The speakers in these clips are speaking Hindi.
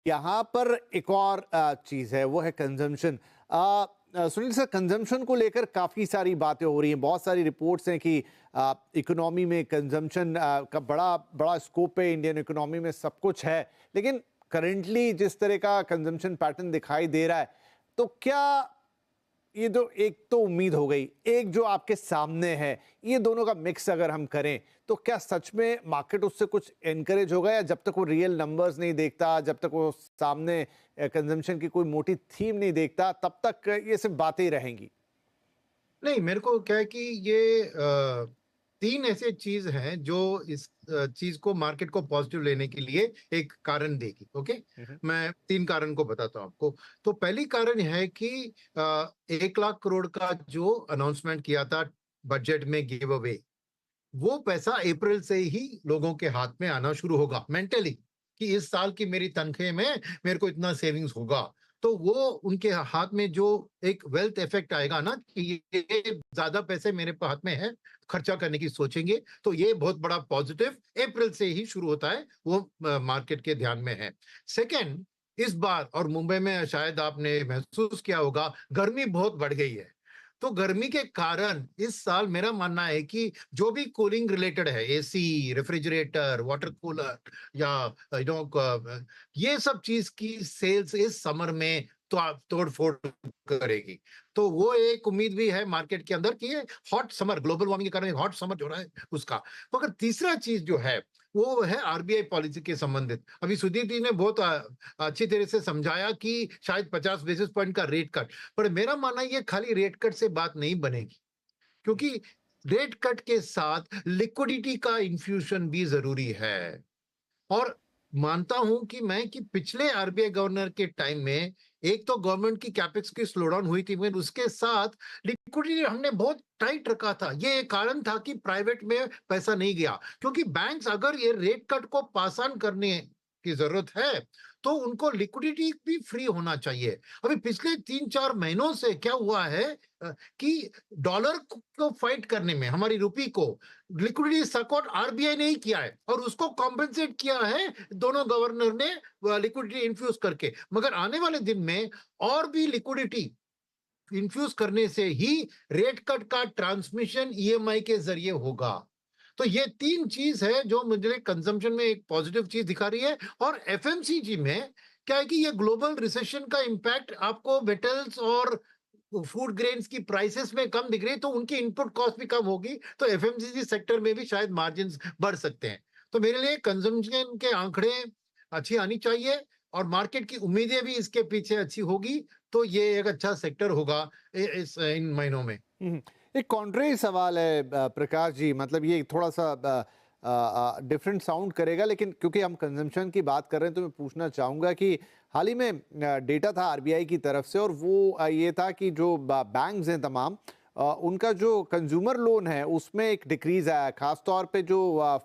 यहाँ पर एक और चीज़ है, वो है कंजम्पशन। सुनील सर, कंजम्पशन को लेकर काफ़ी सारी बातें हो रही हैं, बहुत सारी रिपोर्ट्स हैं कि इकोनॉमी में कंजम्पशन का बड़ा बड़ा स्कोप है, इंडियन इकोनॉमी में सब कुछ है, लेकिन करेंटली जिस तरह का कंजम्पशन पैटर्न दिखाई दे रहा है, तो क्या ये तो एक तो उम्मीद हो गई, एक जो आपके सामने है, ये दोनों का मिक्स अगर हम करें तो क्या सच में मार्केट उससे कुछ एनकरेज होगा, या जब तक वो रियल नंबर्स नहीं देखता, जब तक वो सामने कंजम्पशन की कोई मोटी थीम नहीं देखता, तब तक ये सिर्फ बातें ही रहेंगी? नहीं, मेरे को क्या है कि ये 3 ऐसे चीज़ हैं जो इस चीज़ को मार्केट को पॉज़िटिव लेने के लिए एक कारण देगी, ओके? हम्म। मैं 3 कारण को बताता हूँ आपको। तो पहली कारण है कि 1 लाख करोड़ का जो अनाउंसमेंट किया था बजट में गिव अवे, वो पैसा अप्रैल से ही लोगों के हाथ में आना शुरू होगा मेंटली, कि इस साल की मेरी तनख्वाह में मेरे को इतना सेविंग्स होगा। तो वो उनके हाथ में जो एक वेल्थ इफेक्ट आएगा ना, कि ये ज्यादा पैसे मेरे हाथ में है, खर्चा करने की सोचेंगे, तो ये बहुत बड़ा पॉजिटिव अप्रैल से ही शुरू होता है, वो मार्केट के ध्यान में है। सेकंड, इस बार और मुंबई में शायद आपने महसूस किया होगा, गर्मी बहुत बढ़ गई है। तो गर्मी के कारण इस साल मेरा मानना है कि जो भी कूलिंग रिलेटेड है, एसी, रेफ्रिजरेटर, वाटर कूलर या ये सब चीज की सेल्स इस समर में तो तोड़ फोड़ करेगी। तो वो एक उम्मीद भी है मार्केट के अंदर कि ये हॉट समर, ग्लोबल वार्मिंग के कारण हॉट समर जो रहा है उसका। मगर तीसरा चीज जो है वो है आरबीआई पॉलिसी के संबंधित। अभी सुदीप जी ने बहुत अच्छी तरह से समझाया कि शायद 50 बेसिस पॉइंट का रेट कट, पर मेरा मानना ये खाली रेट कट से बात नहीं बनेगी, क्योंकि रेट कट के साथ लिक्विडिटी का इन्फ्यूजन भी जरूरी है। और मानता हूं कि मैं कि पिछले आरबीआई गवर्नर के टाइम में एक तो गवर्नमेंट की कैपेक्स की स्लो डाउन हुई थी, मगर उसके साथ लिक्विडिटी हमने बहुत टाइट रखा था। ये एक कारण था कि प्राइवेट में पैसा नहीं गया, क्योंकि बैंक्स अगर ये रेट कट को पास ऑन करने की जरूरत है तो उनको लिक्विडिटी भी फ्री होना चाहिए। अभी पिछले 3-4 महीनों से क्या हुआ है कि डॉलर को फाइट करने में हमारी रुपी को लिक्विडिटी सपोर्ट आरबीआई ने ही किया है, और उसको कॉम्पेंसेट किया है दोनों गवर्नर ने लिक्विडिटी इन्फ्यूज करके। मगर आने वाले दिन में और भी लिक्विडिटी इन्फ्यूज करने से ही रेट कट का ट्रांसमिशन ईएमआई के जरिए होगा। तो ये 3 चीज है जो मुझे कंजम्पशन में एक पॉजिटिव चीज दिखा रही है। और एफएमसीजी में क्या है कि ये ग्लोबल रिसेशन का इंपैक्ट आपको मेटल्स और फूड ग्रेन्स की प्राइसेस में कम दिख रही है, तो उनकी इनपुट कॉस्ट भी कम होगी, तो एफएमसीजी सेक्टर में भी शायद मार्जिन बढ़ सकते हैं। तो मेरे लिए कंजम्पशन के आंकड़े अच्छी आनी चाहिए, और मार्केट की उम्मीदें भी इसके पीछे अच्छी होगी, तो ये एक अच्छा सेक्टर होगा इस इन महीनों में। एक कॉन्ट्रेरी सवाल है प्रकाश जी, मतलब ये थोड़ा सा डिफरेंट साउंड करेगा, लेकिन क्योंकि हम कंजम्पशन की बात कर रहे हैं तो मैं पूछना चाहूँगा कि हाल ही में डेटा था आरबीआई की तरफ से, और वो ये था कि जो बैंक्स हैं तमाम, उनका जो कंज्यूमर लोन है उसमें एक डिक्रीज आया, खास तौर पे जो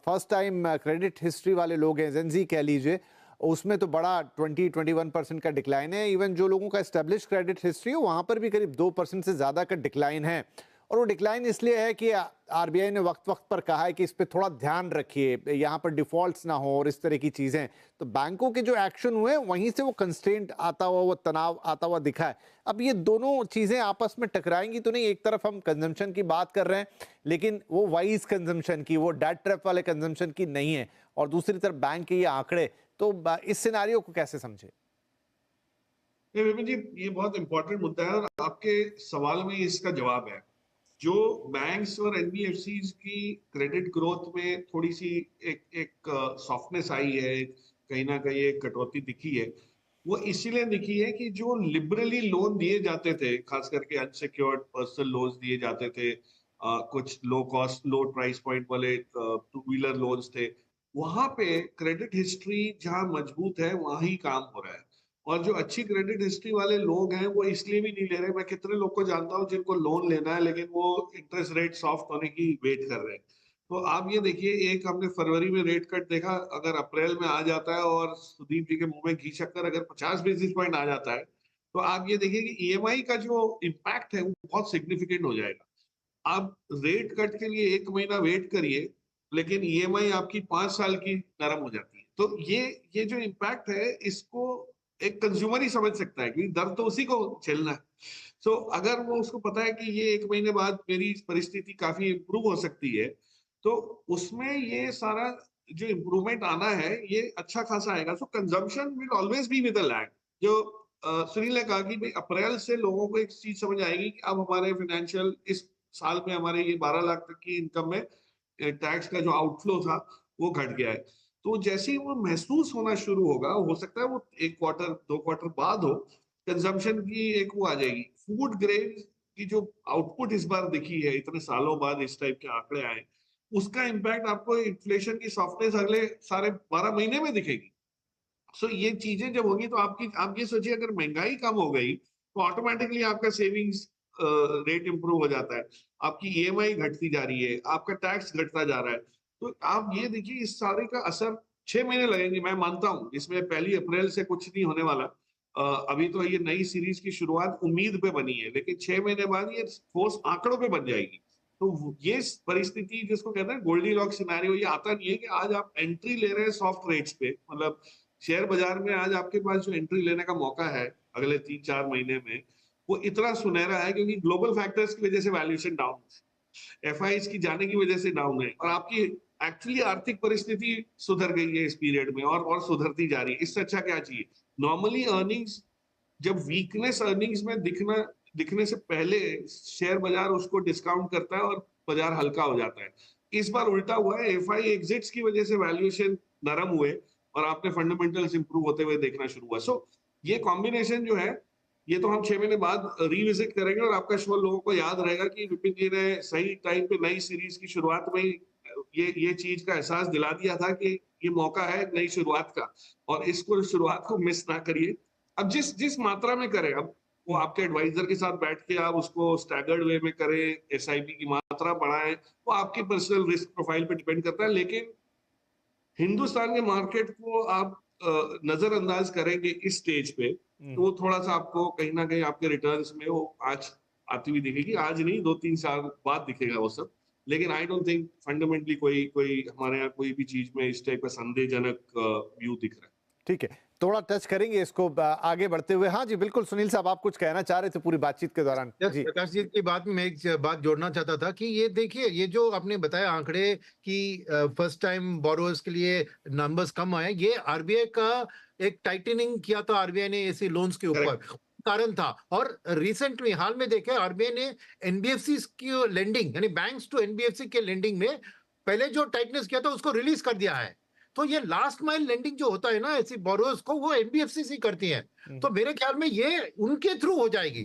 फर्स्ट टाइम क्रेडिट हिस्ट्री वाले लोग हैं, जेनजी कह लीजिए, उसमें तो बड़ा 20-21% का डिक्लाइन है। इवन जो लोगों का एस्टेब्लिश क्रेडिट हिस्ट्री है वहाँ पर भी करीब 2% से ज़्यादा का डिक्लाइन है। और वो डिक्लाइन इसलिए है कि आरबीआई ने वक्त वक्त पर कहा है कि इस पे थोड़ा ध्यान रखिए, यहाँ पर डिफॉल्ट्स ना हो और इस तरह की चीज़ें। तो बैंकों के जो एक्शन हुए वहीं से वो कंस्ट्रेंट आता हुआ, वो तनाव आता हुआ दिखा है। अब ये दोनों चीज़ें आपस में टकराएंगी तो नहीं? एक तरफ हम कंजम्पशन की बात कर रहे हैं, लेकिन वो वाइज कंजम्पशन की, वो डेट ट्रैप वाले कंजम्पशन की नहीं है, और दूसरी तरफ बैंक के ये आंकड़े, तो इस सिनारियो को कैसे समझे? नहीं विपिन जी, ये बहुत इंपॉर्टेंट मुद्दा है और आपके सवाल में इसका जवाब है। जो बैंक्स और एनबीएफसीज की क्रेडिट ग्रोथ में थोड़ी सी एक एक सॉफ्टनेस आई है, कहीं ना कहीं एक कटौती दिखी है, वो इसीलिए दिखी है कि जो लिबरली लोन दिए जाते थे, खास करके अनसिक्योर्ड पर्सनल लोन्स दिए जाते थे, कुछ low cost low price point वाले टू व्हीलर लोन्स थे, वहां पे क्रेडिट हिस्ट्री जहां मजबूत है वहां ही काम हो रहा है। और जो अच्छी क्रेडिट हिस्ट्री वाले लोग हैं वो इसलिए भी नहीं ले रहे। मैं कितने लोग को जानता हूं जिनको लोन लेना है लेकिन वो इंटरेस्ट रेट सॉफ्ट होने की वेट कर रहे हैं। तो आप ये देखिए, एक हमने फरवरी में रेट कट देखा, अगर अप्रैल में आ जाता है और सुदीप जी के मुंह में घी शक्कर अगर 50 बेसिस पॉइंट आ जाता है, तो आप ये देखिए कि ईएमआई का जो इम्पैक्ट है वो बहुत सिग्निफिकेंट हो जाएगा। आप रेट कट के लिए 1 महीना वेट करिए, लेकिन ईएमआई आपकी 5 साल की नरम हो जाती है। तो ये जो इम्पैक्ट है इसको एक कंज्यूमर ही समझ सकता है, क्योंकि दर्द तो उसी को झेलना है। सो अगर वो उसको पता है कि ये 1 महीने बाद मेरी परिस्थिति काफी इम्प्रूव हो सकती है, तो उसमें ये सारा जो इम्प्रूवमेंट आना है ये अच्छा खासा आएगा। So consumption will always be with a lag. जो सुनील ने कहा कि भाई अप्रैल से लोगों को एक चीज समझ आएगी कि अब हमारे फाइनेंशियल इस साल में हमारे ये 12 लाख तक की इनकम में टैक्स का जो आउटफ्लो था वो घट गया है। तो जैसे ही वो महसूस होना शुरू होगा, हो सकता है वो 1 क्वार्टर 2 क्वार्टर बाद हो, कंजम्पशन की एक वो आ जाएगी। फूड ग्रेन की जो आउटपुट इस बार दिखी है, इतने सालों बाद इस टाइप के आंकड़े आए, उसका इम्पैक्ट आपको इन्फ्लेशन की सॉफ्टनेस अगले सारे 12 महीने में दिखेगी। सो ये चीजें जब होगी तो आप ये सोचिए, अगर महंगाई कम हो गई तो ऑटोमेटिकली आपका सेविंग्स रेट इंप्रूव हो जाता है, आपकी ईएमआई घटती जा रही है, आपका टैक्स घटता जा रहा है। तो आप ये देखिए इस सारे का असर 6 महीने लगेंगे, मैं मानता हूँ इसमें 1 अप्रैल से कुछ नहीं होने वाला। अभी तो ये नई सीरीज की शुरुआत उम्मीद पे बनी है, लेकिन 6 महीने बाद ये ठोस आंकड़ों पे बन जाएगी। तो ये परिस्थिति जिसको कहते हैं गोल्डीलॉक सिनेरियो, ये आता नहीं है कि आज आप एंट्री ले रहे हैं सॉफ्ट रेट्स पे, मतलब शेयर बाजार में आज आपके पास जो एंट्री लेने का मौका है अगले 3-4 महीने में, वो इतना सुनहरा है क्योंकि ग्लोबल फैक्टर्स की वजह से वैल्यूएशन डाउन है, एफआईज की जाने की वजह से डाउन है, और आपकी एक्चुअली आर्थिक परिस्थिति सुधर गई है इस पीरियड में और सुधरती जा रही है। इससे अच्छा क्या चाहिए? नॉर्मली अर्निंग्स, जब वीकनेस अर्निंग्स में दिखने से पहले शेयर बाजार उसको डिस्काउंट करता है और बाजार हल्का हो जाता है। इस बार उल्टा हुआ है, एफआई एग्जिट्स की वजह से वैल्यूएशन नरम हुए और आपने फंडामेंटल्स इंप्रूव होते हुए देखना शुरू हुआ। सो ये कॉम्बिनेशन जो है, ये तो हम 6 महीने बाद रिविजिट करेंगे और आपका शो लोगों को याद रहेगा कि विपिन जी ने सही टाइम पे नई सीरीज की शुरुआत में ही ये चीज का एहसास दिला दिया था कि ये मौका है नई शुरुआत का, और इसको शुरुआत को मिस ना करिए। अब जिस मात्रा में करें, अब वो आपके एडवाइजर के साथ बैठ के आप उसको स्टैगर्ड वे में करें, एसआईपी की मात्रा बढ़ाएं, वो आपकी पर्सनल रिस्क प्रोफाइल पे डिपेंड करता है। लेकिन हिंदुस्तान के मार्केट को आप नजरअंदाज करेंगे इस स्टेज पे, तो वो थोड़ा सा आपको कहीं ना कहीं आपके रिटर्न्स में वो आज आती हुई दिखेगी। आज नहीं, 2-3 साल बाद दिखेगा वो सब। लेकिन आई डोंट थिंक फंडामेंटली कोई हमारे यहाँ कोई भी चीज में इस टाइप का संदेहजनक व्यू दिख रहा है। ठीक है, थोड़ा टच करेंगे इसको आगे बढ़ते हुए। हाँ जी बिल्कुल, सुनील साहब आप कुछ कहना चाह रहे थे पूरी बातचीत के दौरान। जी प्रकाश जी की बात में मैं एक बात जोड़ना चाहता था कि ये देखिए, ये जो आपने बताया आंकड़े कि फर्स्ट टाइम बोरोअर्स के लिए नंबर्स कम आए, ये आरबीआई का एक टाइटनिंग किया था आरबीआई ने ऐसे लोन्स के ऊपर, कारण था। और रिसेंटली हाल में देखे आरबीआई ने एनबीएफसी की लेंडिंग, यानी बैंक्स टू एनबीएफसी के लेंडिंग में पहले जो टाइटनेस किया था उसको रिलीज कर दिया है। तो ये लास्ट माइल लेंडिंग जो होता है ना ऐसी बोरोअर्स को, वो एनबीएफसी से करती हैं। तो मेरे ख्याल में ये उनके थ्रू हो जाएगी,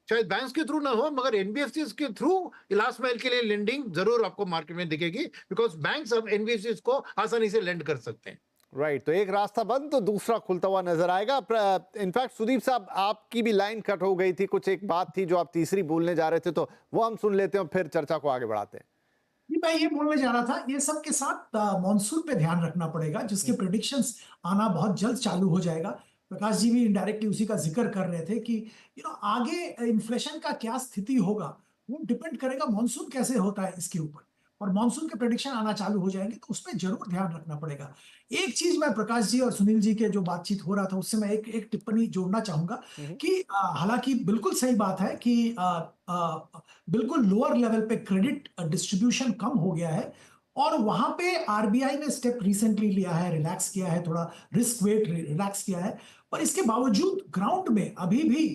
शायद बैंक्स के थ्रू ना हो, मगर एनबीएफसी के थ्रू लास्ट माइल के लिए लेंडिंग जरूर आपको मार्केट में दिखेगी, बिकॉज बैंक्स अब एनबीएफसी को आसानी से लेंड कर सकते हैं। राइट, तो एक रास्ता बंद तो दूसरा खुलता हुआ नजर आएगा। इनफैक्ट सुदीप साहब आपकी भी लाइन कट हो गई थी, कुछ एक बात थी जो आप तीसरी बोलने जा रहे थे, तो वो हम सुन लेते हैं, फिर चर्चा को आगे बढ़ाते हैं। मैं ये बोलने जा रहा था, ये सब के साथ मॉनसून पे ध्यान रखना पड़ेगा, जिसके प्रेडिक्शंस आना बहुत जल्द चालू हो जाएगा। प्रकाश जी भी इनडायरेक्टली उसी का जिक्र कर रहे थे कि आगे इन्फ्लेशन का क्या स्थिति होगा, वो डिपेंड करेगा मॉनसून कैसे होता है इसके ऊपर, और मॉनसून के प्रेडिक्शन आना चालू हो जाएंगे तो उस पर जरूर ध्यान रखना पड़ेगा। एक चीज मैं प्रकाश जी और सुनील जी के जो बातचीत हो रहा था उससे मैं एक टिप्पणी जोड़ना चाहूंगा कि हालांकि बिल्कुल सही बात है कि बिल्कुल लोअर लेवल पे क्रेडिट डिस्ट्रीब्यूशन कम हो गया है, और वहां पे आरबीआई ने स्टेप रिसेंटली लिया है, रिलैक्स किया है, थोड़ा रिस्क वेट रिलैक्स किया है, पर इसके बावजूद ग्राउंड में अभी भी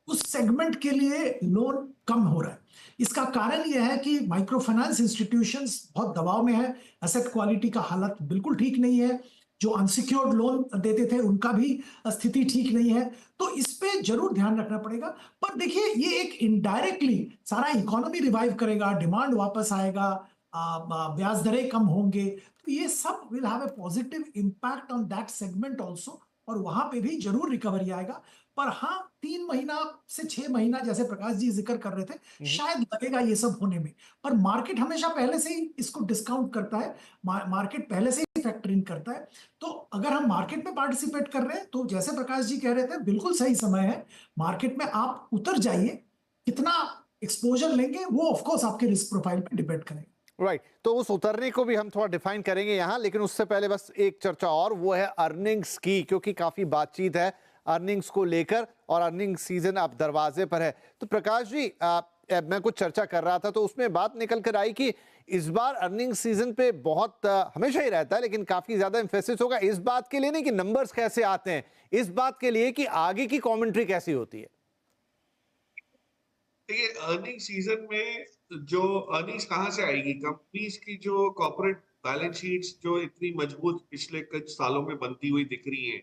उस सेगमेंट के लिए लोन कम हो रहा है। इसका कारण यह है कि माइक्रो फाइनेंस इंस्टीट्यूशंस बहुत दबाव में है, एसेट क्वालिटी का हालत बिल्कुल ठीक नहीं है, जो अनसिक्योर्ड लोन देते थे उनका भी स्थिति ठीक नहीं है। तो इस पे जरूर ध्यान रखना पड़ेगा। पर देखिए, ये एक इनडायरेक्टली सारा इकोनॉमी रिवाइव करेगा, डिमांड वापस आएगा, ब्याज दरें कम होंगे, तो ये सब will have a positive impact on that segment also, और वहां पे भी जरूर रिकवरी आएगा। पर हाँ, 3 महीना से 6 महीना जैसे प्रकाश जी जिक्र कर रहे थे, शायद लगेगा ये सब होने में, पर मार्केट हमेशा पहले से ही इसको डिस्काउंट करता है, मार्केट पहले से ही फैक्टर इन करता है। तो अगर हम मार्केट में पार्टिसिपेट कर रहे हैं तो जैसे प्रकाश जी कह रहे थे, बिल्कुल सही समय है, मार्केट में आप उतर जाइए, कितना एक्सपोजर लेंगे वो ऑफ कोर्स आपके रिस्क प्रोफाइल पे डिपेंड करेगा। राइट, तो उस उतरने को भी हम थोड़ा डिफाइन करेंगे यहाँ, लेकिन उससे पहले बस एक चर्चा और, वो है अर्निंग्स की, क्योंकि काफी बातचीत है अर्निंग्स को लेकर और अर्निंग सीजन अब दरवाजे पर है। तो प्रकाश जी, मैं कुछ चर्चा कर रहा था तो उसमें बात निकल कर आई कि इस बार अर्निंग सीजन पे बहुत हमेशा ही रहता है, लेकिन काफी ज्यादा एम्फेसिस होगा इस बात के लिए नहीं कि नंबर्स कैसे आते हैं, इस बात के लिए कि आगे की कमेंट्री कैसी होती है। देखिए, अर्निंग सीजन में जो अर्निंग्स कहाँ से आएगी, कंपनीज की जो कॉर्पोरेट बैलेंस शीट्स जो इतनी मजबूत पिछले कुछ सालों में बनती हुई दिख रही है,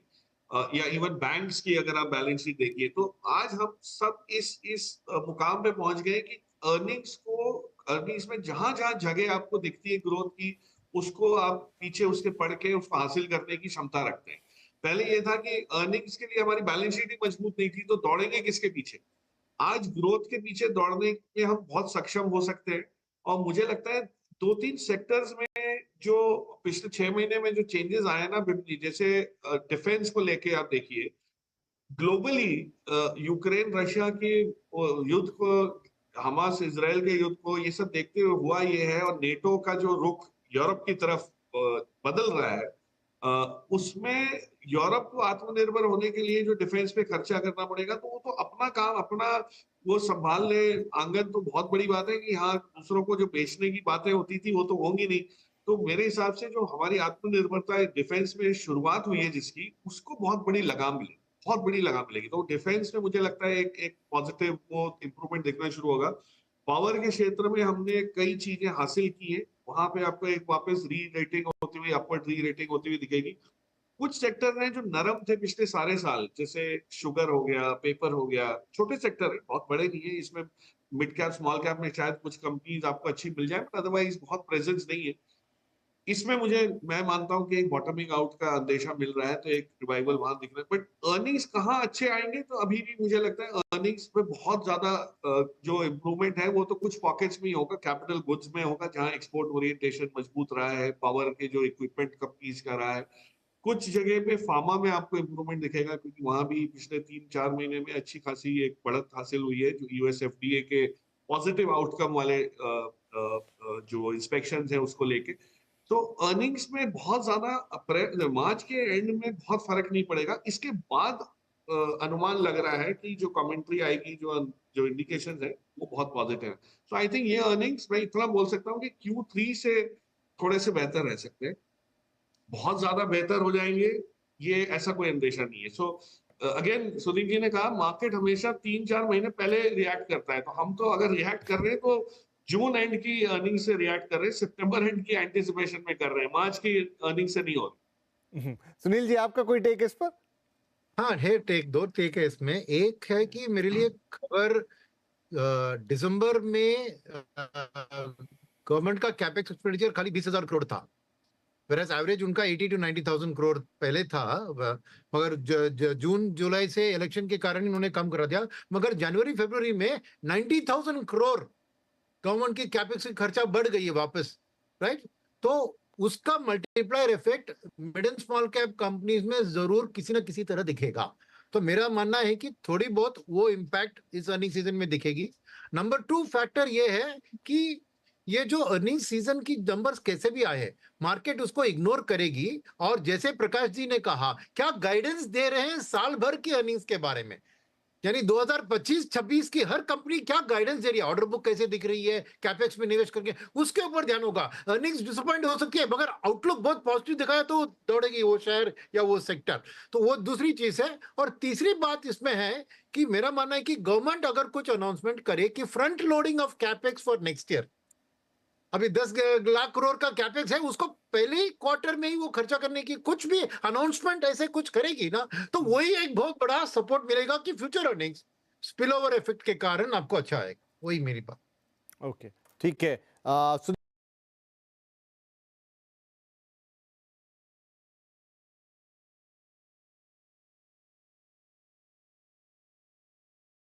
या इवन बैंक्स की अगर आप बैलेंस शीट देखिए, तो आज हम सब इस मुकाम पे पहुंच गए कि अर्निंग्स में जहां जहां जगह आपको दिखती है ग्रोथ की, उसको आप पीछे उसके पढ़ के उसको हासिल करने की क्षमता रखते हैं। पहले ये था कि अर्निंग्स के लिए हमारी बैलेंस शीट ही मजबूत नहीं थी, तो दौड़ेंगे किसके पीछे। आज ग्रोथ के पीछे दौड़ने में हम बहुत सक्षम हो सकते हैं, और मुझे लगता है 2-3 सेक्टर्स में जो पिछले 6 महीने में जो चेंजेस आए ना बिपली, जैसे डिफेंस को लेके आप देखिए, ग्लोबली यूक्रेन रशिया के युद्ध को, हमास इजराइल के युद्ध को, ये सब देखते हुए हुआ ये है, और नेटो का जो रुख यूरोप की तरफ बदल रहा है, उसमें यूरोप को आत्मनिर्भर होने के लिए जो डिफेंस पे खर्चा करना पड़ेगा, तो वो तो अपना काम अपना वो संभाल ले आंगन, तो बहुत बड़ी बात है कि हाँ, दूसरों को जो बेचने की बातें होती थी वो तो होंगी नहीं। तो मेरे हिसाब से जो हमारी आत्मनिर्भरता डिफेंस में शुरुआत हुई है जिसकी, उसको बहुत बड़ी लगाम मिलेगी, बहुत बड़ी लगाम मिलेगी। तो डिफेंस में मुझे लगता है एक पॉजिटिव वो इंप्रूवमेंट दिखना शुरू होगा। पावर के क्षेत्र में हमने कई चीजें हासिल की है, वहां पे आपको एक वापस री रेटिंग होती हुई, अपवर्ड री रेटिंग होती हुई दिखेगी। कुछ सेक्टर हैं जो नरम थे पिछले सारे साल, जैसे शुगर हो गया, पेपर हो गया, छोटे सेक्टर है, बहुत बड़े नहीं है इसमें। मिड कैप स्मॉल कैप में शायद कुछ कंपनीज आपको अच्छी मिल जाए, बट अदरवाइज बहुत प्रेजेंस नहीं है इसमें। मैं मानता हूं कि एक बॉटमिंग आउट का अंदेशा मिल रहा है, तो एक रिवाइवल वहां दिख रहा है। बट अर्निंग्स कहाँ अच्छे आएंगे, तो अभी भी मुझे लगता है अर्निंग्स में बहुत ज्यादा जो इम्प्रूवमेंट है वो तो कुछ पॉकेट्स में ही होगा, कैपिटल गुड्स में होगा, जहां एक्सपोर्ट ओरिएंटेशन मजबूत रहा है, पावर के जो इक्विपमेंट कंपनीज का रहा है। कुछ जगह पे फार्मा में आपको इम्प्रूवमेंट दिखेगा, क्योंकि वहां भी पिछले 3-4 महीने में अच्छी खासी एक बढ़त हासिल हुई है, जो यूएस एफडीए के पॉजिटिव आउटकम वाले जो इंस्पेक्शन है उसको लेके। तो अर्निंग्स में बहुत ज्यादा अप्रैल मार्च के एंड में बहुत फर्क नहीं पड़ेगा। इसके बाद अनुमान लग रहा है कि जो कमेंट्री आएगी, जो इंडिकेशंस है वो बहुत पॉजिटिव है। सो आई थिंक ये अर्निंग्स, मैं इतना बोल सकता हूँ कि Q3 से थोड़े से बेहतर रह सकते हैं, बहुत ज्यादा बेहतर हो जाएंगे ये ऐसा कोई अंदेशा नहीं है। सो अगेन सुदीप जी ने कहा, मार्केट हमेशा 3-4 महीने पहले रिएक्ट करता है, तो हम तो अगर रिएक्ट कर रहे हैं तो जून एंड की अर्निंग से रिएक्ट कर रहे हैं, सितंबर एंड की एंटिसिपेशन में कर रहे हैं, मार्च की अर्निंग से नहीं हो रही। सुनील जी, आपका कोई टेक इस पर? हाँ है, दो टेक है इसमें। एक है कि मेरे लिए खबर दिसंबर में गवर्नमेंट का कैपेक्स एक्सपेंडिचर खाली 20,000 करोड़ था, whereas एवरेज उनका 80 to 90,000 करोड़ पहले था, मगर जून जुलाई से इलेक्शन के कारण इन्होंने कम करा दिया। मगर जनवरी फरवरी में 90,000 करोड़ गवर्नमेंट की कैपेक्स की खर्चा बढ़ गई है वापस, राइट। तो उसका multiplier effect mid and small cap companies में जरूर किसी ना किसी तरह दिखेगा। तो मेरा मानना है कि थोड़ी बहुत वो इम्पैक्ट इस अर्निंग सीजन में दिखेगी। नंबर 2 फैक्टर ये है कि ये जो अर्निंग सीजन की नंबर्स कैसे भी आए, मार्केट उसको इग्नोर करेगी। और जैसे प्रकाश जी ने कहा, क्या गाइडेंस दे रहे हैं साल भर की अर्निंग्स के बारे में, यानी 2025-26 की हर कंपनी क्या गाइडेंस दे रही है, ऑर्डर बुक कैसे दिख रही है, कैपेक्स में निवेश करके, उसके ऊपर ध्यान होगा। अर्निंग्स डिसअपॉइंट हो सकती है, मगर आउटलुक बहुत पॉजिटिव दिखाया तो दौड़ेगी वो शेयर या वो सेक्टर। तो वो दूसरी चीज है। और तीसरी बात इसमें है कि मेरा मानना है कि गवर्नमेंट अगर कुछ अनाउंसमेंट करे कि front loading of capex for next year, अभी 10 लाख करोड़ का कैपेक्स है, उसको पहले ही क्वार्टर में ही वो खर्चा करने की कुछ भी अनाउंसमेंट ऐसे कुछ करेगी ना, तो वही एक बहुत बड़ा सपोर्ट मिलेगा कि future earnings spill over effect के कारण आपको अच्छा आएगा। वही मेरी बात। ओके, ठीक है।